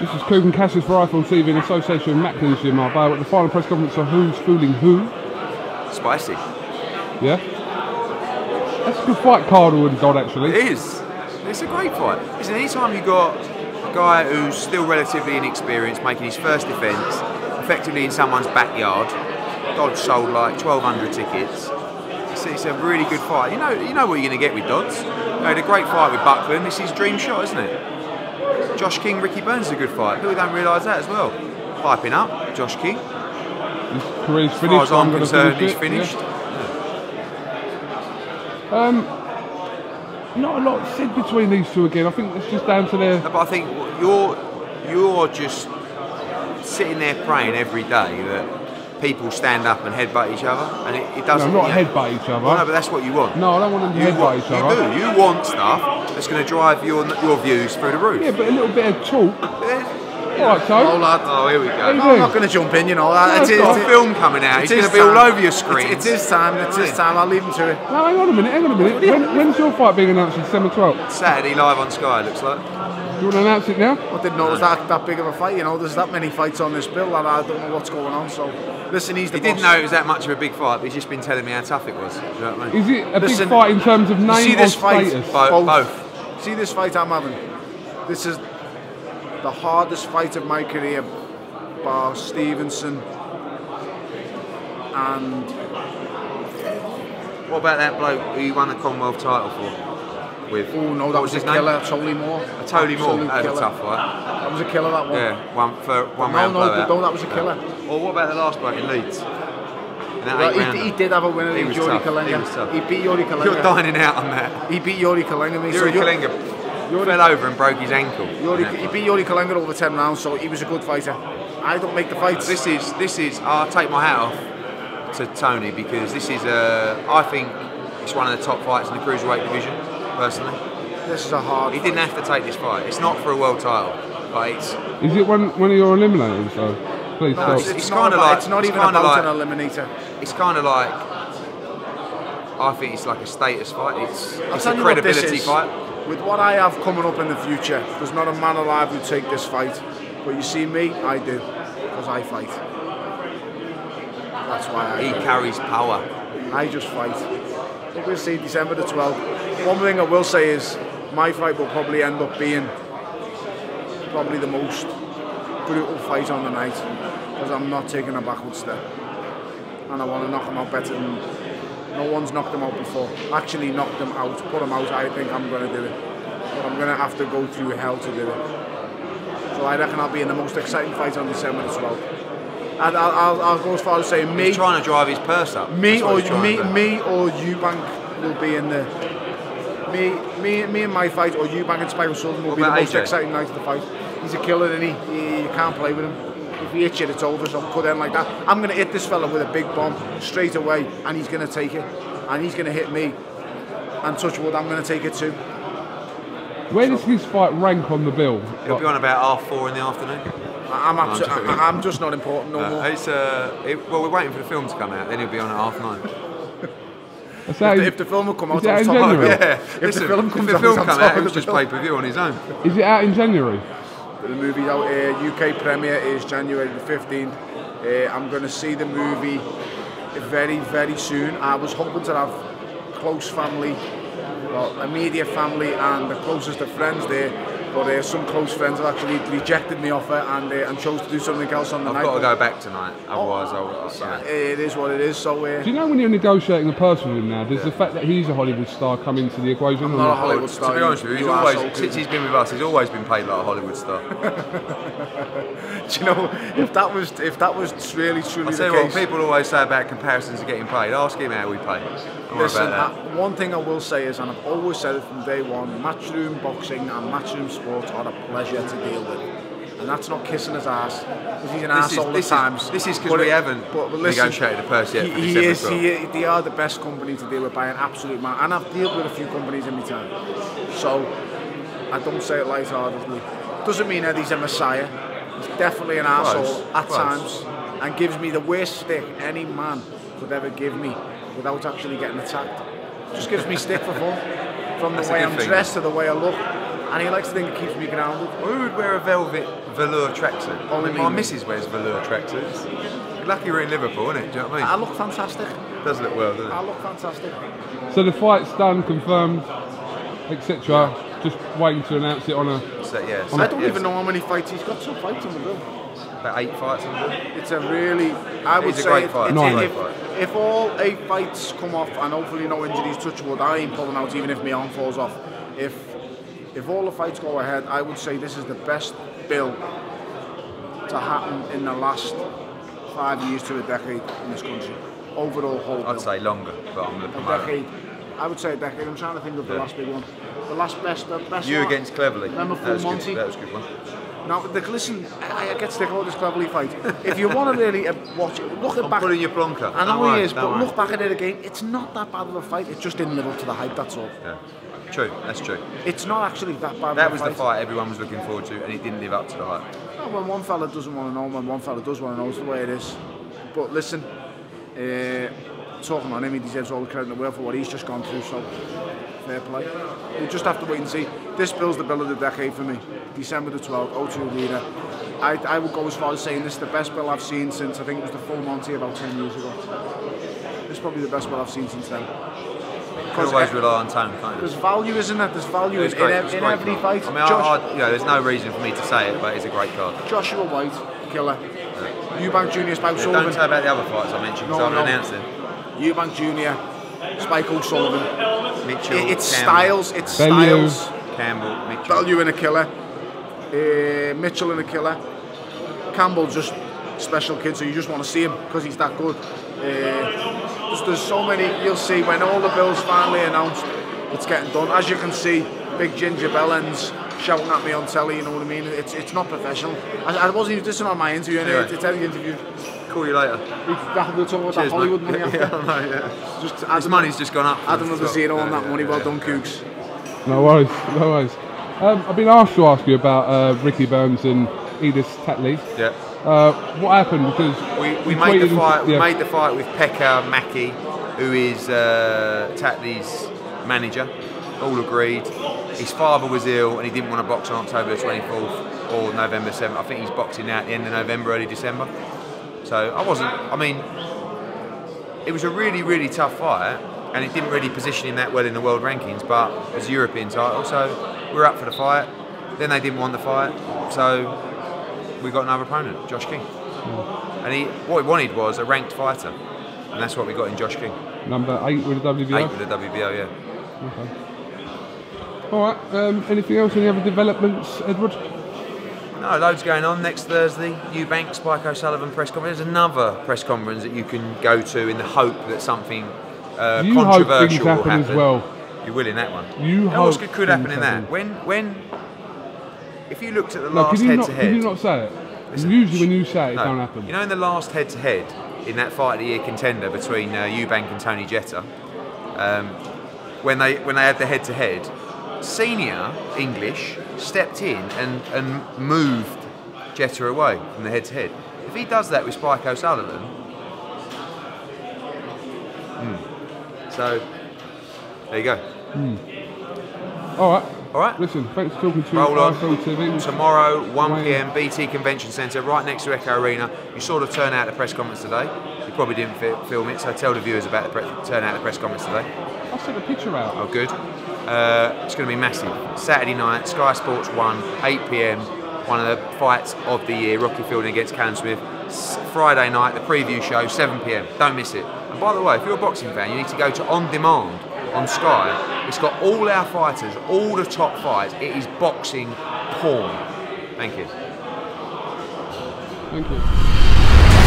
This is KUGAN CASSIUS for iPhone TV in association with Macklin's Gym Marbella at the final press conference of Who's Fooling Who. Spicy. Yeah? That's a good fight, Cardle and Dodd, actually. It is. It's a great fight. Listen, anytime you've got a guy who's still relatively inexperienced, making his first defence, effectively in someone's backyard, Dodd sold like 1,200 tickets. It's a really good fight. You know what you're going to get with Dodds. You had a great fight with Buckland. This is his dream shot, isn't it? Josh King, Ricky Burns is a good fight. People don't realise that as well. Piping up, Josh King. His career's finished. As far as I'm concerned, he's finished. Yeah. Not a lot said between these two again. I think it's just down to their... No, but I think you're just sitting there praying every day that people stand up and headbutt each other, and it doesn't. No, not headbutt each other. Well, no, but that's what you want. No, I don't want them to headbutt each other. You do. You want stuff that's going to drive your views through the roof. Yeah, but a little bit of talk. Alright, so. Oh, lad. Oh, here we go. No, I'm not going to jump in, you know. It's got a film coming out. He's going to be all over your screen. It's his time. It's his time. I'll leave him to it. No, hang on a minute. When's your fight being announced? December 12th? Saturday, live on Sky, looks like. Do you want to announce it now? I didn't know it was that big of a fight, you know. There's that many fights on this bill and I don't know what's going on, so listen, he's the boss. He didn't know it was that much of a big fight, but he's just been telling me how tough it was. You know what I mean? Is it a big fight in terms of name or status? Both. See this fight I'm having? This is the hardest fight of my career, bar Stevenson and... What about that bloke who you won the Commonwealth title for? Oh no, that was a killer, Tolly Moore. Tolly Moore, that was a tough fight. That was a killer, that one. Yeah, one round blowout. No, that was a killer. Or what about the last bloke in Leeds? He did have a winner, he was Yuri Kalenga. He beat Yuri Kalenga. You're dining out on that. He beat Yuri Kalenga. Yuri Kalenga fell over and broke his ankle. He beat Yuri Kalenga over 10 rounds, so he was a good fighter. I don't make the fights. This is. I'll take my hat off to Tony because this is I think it's one of the top fights in the cruiserweight division. Personally, this is a hard. He didn't have to take this fight. It's not for a world title, but it's. Is it one of your eliminators though? Please no, it's kind of like. It's not even about an eliminator. It's kind of like. I think it's like a status fight. It's a credibility fight. With what I have coming up in the future, there's not a man alive who take this fight. But you see me, I do, because I fight. That's why he carries power. I just fight. We'll see December the 12th. One thing I will say is my fight will probably end up being probably the most brutal fight on the night because I'm not taking a backward step and I want to knock him out better than no one's knocked him out before. Actually knocked him out, put him out. I think I'm going to do it, but I'm going to have to go through hell to do it. So I reckon I'll be in the most exciting fight on December the 12th. And I'll go as far as saying me. He's trying to drive his purse up. Me or Eubank will be in the. Me and my fight, or Eubank and Spike Sullivan will be the most exciting night of the fight. He's a killer, and you can't play with him. If he hits you, it's over. So put in like that. I'm going to hit this fella with a big bomb straight away, and he's going to take it, and he's going to hit me. And touch wood, I'm going to take it too. Where does his fight rank on the bill? It'll be on about 4:30 in the afternoon. I'm just not important no more. Well, we're waiting for the film to come out, then he'll be on at 9:30. If the film will come out, on top of it. Yeah. If the film comes out, it's just pay-per-view on his own. Is it out in January? The movie's out. UK premiere is January the 15th. I'm going to see the movie very, very soon. I was hoping to have close family, well, immediate family, and the closest of friends there. But some close friends have actually rejected my offer and chose to do something else on the night. I've got to go back tonight, otherwise it is what it is. So do you know when you're negotiating a person with him now, does the fact that he's a Hollywood star come into the equation? I'm not a Hollywood star. To be honest with you, since he's been with us, he's always been paid like a Hollywood star. Do you know, if that was really truly the case... People always say about comparisons of getting paid. Ask him how we pay. Listen, one thing I will say is, and I've always said it from day one, matchroom boxing and matchroom sports are a pleasure to deal with. And that's not kissing his ass, because he's an arsehole at times. This is because we haven't negotiated a purse yet for They are the best company to deal with by an absolute man. And I've dealt with a few companies in my time. So, I don't say it lightheartedly. Doesn't mean that he's a messiah. He's definitely an arsehole at times, and gives me the worst stick any man could ever give me without actually getting attacked. Just gives me stick for fun. From the way I'm dressed to the way I look. and he likes to think it keeps me grounded. Who would wear a velvet velour tracksuit? Only my me. missus wears velour tracksuits. You're lucky we're in Liverpool, isn't it? Do you know what I mean? I look fantastic. Does look well, doesn't it? I look fantastic. So the fight's done, confirmed, etc. Just waiting to announce it on a. So, yeah, I don't even know how many fights he's got. Some fights on the bill. About 8 fights on the bill. It's a really, I would It's a say, great fight. if all 8 fights come off and hopefully no injuries, touch wood, I ain't pulling out even if my arm falls off. If all the fights go ahead, I would say this is the best bill to happen in the last 5 years to a decade in this country. Overall whole bill. I'd say longer, but I'm the A promoter. decade. I would say a decade. I'm trying to think of the last big one. The last best You one. against Cleverly. Remember That was Full good. Monty? That was a good one. Now, listen, I get sick of this Cleverly fight. If you want to really watch it, look at I'm back. pulling your plonker. I know Don't worry, he is, don't but worry. look back at it again. It's not that bad of a fight. It just didn't live up to the hype. That's all. Yeah. True, that's true. It's not actually that bad. That of was a the fight. fight everyone was looking forward to, and it didn't live up to the hype. No, when one fella doesn't want to know, when one fella does want to know, it's the way it is. But listen, talking on him, he deserves all the credit in the world for what he's just gone through. So fair play. We'll just have to wait and see. This bill's the bill of the decade for me. December the 12th, O2 Arena. I would go as far as saying this is the best bill I've seen since I think it was the Full Monty about 10 years ago. This is probably the best bill I've seen since then. You can always rely on tone, can't you? There's value, isn't there? There's value It's in great, it's a great every card. fight. I mean, you know, there's no reason for me to say it, but it's a great card. Joshua White, killer. Eubank Jr., Spike Don't Sullivan. say about the other fights I mentioned, because No, I'm no. announcing. Eubank Jr., Spike O'Sullivan. Mitchell, It's Campbell, styles. It's Bellew. styles. Campbell, Mitchell. Bellew and a killer. Mitchell and a killer. Campbell just special kid, so you just want to see him because he's that good. There's so many. You'll see when all the bills finally announced, it's getting done. As you can see, big ginger bellends shouting at me on telly. You know what I mean? It's not professional. I wasn't even. This is not my interview anyway. Anyway. It's a telly interview. Call you later. We're talking about that Cheers, Hollywood mate. money after. Yeah, I know, yeah. Just This money's just gone up. add another zero on that Yeah, money. yeah, Well yeah. done, Cougs. No worries, no worries. I've been asked to ask you about Ricky Burns and Edith Tatley. Yeah. What happened? Because We you made the tweeted fight. and- We yeah. made the fight with Pekka Mackie, who is Tatley's manager. All agreed. His father was ill and he didn't want to box on October the 24th or November 7th. I think he's boxing now at the end of November, early December. So I mean, it was a really, really tough fight and it didn't really position him that well in the world rankings, but it was a European title, so we were up for the fight. Then they didn't want the fight, so we got another opponent, Josh King. And what he wanted was a ranked fighter, and that's what we got in Josh King. Number 8 with the WBO. 8 with the WBO, yeah. Okay. All right. Anything else? Any other developments, Edward? No, loads going on. Next Thursday, Eubank, Spike O'Sullivan press conference. There's another press conference that you can go to in the hope that something You hope controversial things will happen happen. as well. You will in that one. You know what hope could happen things in that? happen. If you looked at the No, last can you head-to-head. not say it? Listen, Usually when you say it, it no, don't happen. You know, in the last head-to-head, in that fight of the year contender between Eubank and Tony Jetta, when they had the head-to-head, Senior English stepped in and moved Jetta away from the head-to-head. If he does that with Spike O'Sullivan, so there you go. All right. All right. Listen, thanks for talking to Roll on. IFL TV. Tomorrow, 1 Wayne. PM, BT Convention Centre, right next to Echo Arena. You saw the turnout at the press conference today. You probably didn't film it, so tell the viewers about the turnout at the press conference today. I sent a picture out. Oh, good. It's going to be massive. Saturday night, Sky Sports 1, 8 PM. One of the fights of the year, Rocky Fielding against Callum Smith. Friday night, the preview show, 7 PM. Don't miss it. And by the way, if you're a boxing fan, you need to go to On Demand on Sky. It's got all our fighters, all the top fights. It is boxing porn. Thank you. Thank you.